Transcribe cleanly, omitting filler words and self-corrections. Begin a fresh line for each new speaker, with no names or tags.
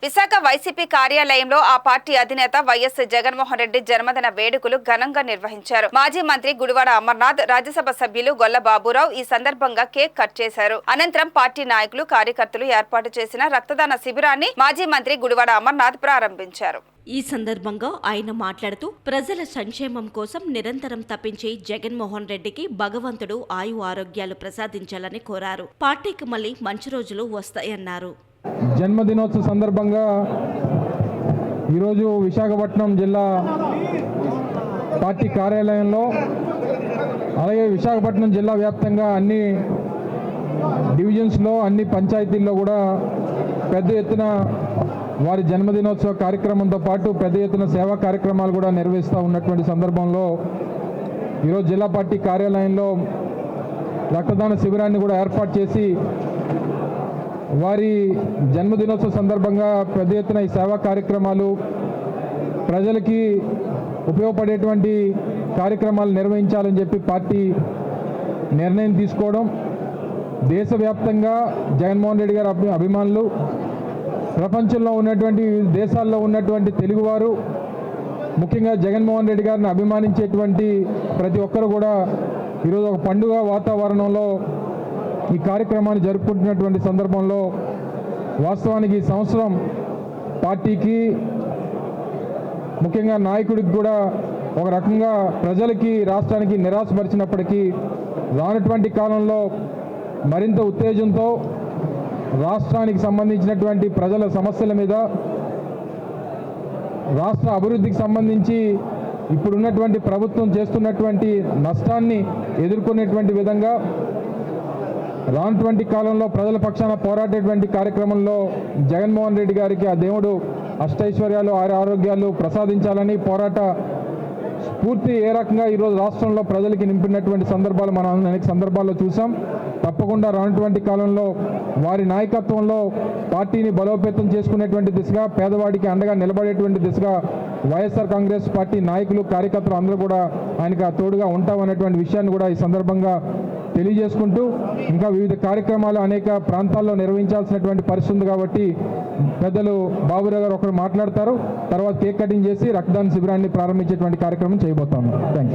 Visakha YCP కార్యాలయంలో ఆ party అధినేత వైఎస్ జగన్మోహన్ రెడ్డి జన్మదిన వేడుకలు ఘనంగా నిర్వహించారు. మాజీ మంత్రి గుడివాడ అమర్నాథ్, రాజ్యసభ సభ్యులు గొల్ల బాబురావు ఈ సందర్భంగా కేక్ కట్ చేశారు. అనంతరం పార్టీ నాయకులు, కార్యకర్తలు ఏర్పాటు చేసిన రక్తదాన శిబిరాన్ని మాజీ మంత్రి గుడివాడ అమర్నాథ్ ప్రారంభించారు.
ఈ సందర్భంగా ఆయన మాట్లాడుతూ ప్రజల సంక్షేమం కోసం నిరంతరం తప్పించే జగన్మోహన్ రెడ్డికి భగవంతుడు ఆయు ఆరోగ్యాలు ప్రసాదించాలని కోరారు. పార్టీకి మళ్లీ మంచి రోజులు వస్తాయన్నారు.
జన్మదినోత్సవ సందర్భంగా ఈరోజు విశాఖపట్నం జిల్లా పార్టీ కార్యాలయంలో, అలాగే విశాఖపట్నం జిల్లా వ్యాప్తంగా అన్ని డివిజన్స్లో, అన్ని పంచాయతీల్లో కూడా పెద్ద ఎత్తున వారి జన్మదినోత్సవ కార్యక్రమంతో పాటు పెద్ద ఎత్తున సేవా కార్యక్రమాలు కూడా నిర్వహిస్తూ ఉన్నటువంటి సందర్భంలో ఈరోజు జిల్లా పార్టీ కార్యాలయంలో రక్తదాన శిబిరాన్ని కూడా ఏర్పాటు చేసి వారి జన్మదినోత్సవ సందర్భంగా పెద్ద ఎత్తున ఈ సేవా కార్యక్రమాలు, ప్రజలకి ఉపయోగపడేటువంటి కార్యక్రమాలు నిర్వహించాలని చెప్పి పార్టీ నిర్ణయం తీసుకోవడం, దేశవ్యాప్తంగా జగన్మోహన్ రెడ్డి గారి అభిమానులు, ప్రపంచంలో ఉన్నటువంటి దేశాల్లో ఉన్నటువంటి తెలుగువారు, ముఖ్యంగా జగన్మోహన్ రెడ్డి గారిని అభిమానించేటువంటి ప్రతి ఒక్కరు కూడా ఈరోజు ఒక పండుగ వాతావరణంలో ఈ కార్యక్రమాన్ని జరుపుకుంటున్నటువంటి సందర్భంలో వాస్తవానికి ఈ సంవత్సరం పార్టీకి, ముఖ్యంగా నాయకుడికి కూడా ఒక రకంగా ప్రజలకి, రాష్ట్రానికి నిరాశపరిచినప్పటికీ రానటువంటి కాలంలో మరింత ఉత్తేజంతో రాష్ట్రానికి సంబంధించినటువంటి ప్రజల సమస్యల మీద, రాష్ట్ర అభివృద్ధికి సంబంధించి ఇప్పుడున్నటువంటి ప్రభుత్వం చేస్తున్నటువంటి నష్టాన్ని ఎదుర్కొనేటువంటి విధంగా రానటువంటి కాలంలో ప్రజల పక్షాన పోరాడేటువంటి కార్యక్రమంలో జగన్మోహన్ రెడ్డి గారికి ఆ దేవుడు అష్టైశ్వర్యాలు, ఆరోగ్యాలు ప్రసాదించాలని పోరాట స్ఫూర్తి ఏ రకంగా ఈరోజు రాష్ట్రంలో ప్రజలకి నింపినటువంటి సందర్భాలు మనం అనేక సందర్భాల్లో చూసాం. తప్పకుండా రానటువంటి కాలంలో వారి నాయకత్వంలో పార్టీని బలోపేతం చేసుకునేటువంటి దిశగా, పేదవాడికి అండగా నిలబడేటువంటి దిశగా వైఎస్ఆర్ కాంగ్రెస్ పార్టీ నాయకులు, కార్యకర్తలు అందరూ కూడా ఆయనకు తోడుగా ఉంటామనేటువంటి విషయాన్ని కూడా ఈ సందర్భంగా తెలియజేసుకుంటూ, ఇంకా వివిధ కార్యక్రమాలు అనేక ప్రాంతాల్లో నిర్వహించాల్సినటువంటి పరిస్థితి ఉంది కాబట్టి పెద్దలు బాబురావు గారు ఒకరు మాట్లాడతారు. తర్వాత కేక్ కటింగ్ చేసి రక్తదాన శిబిరాన్ని ప్రారంభించేటువంటి కార్యక్రమం చేయబోతాము. Thank you.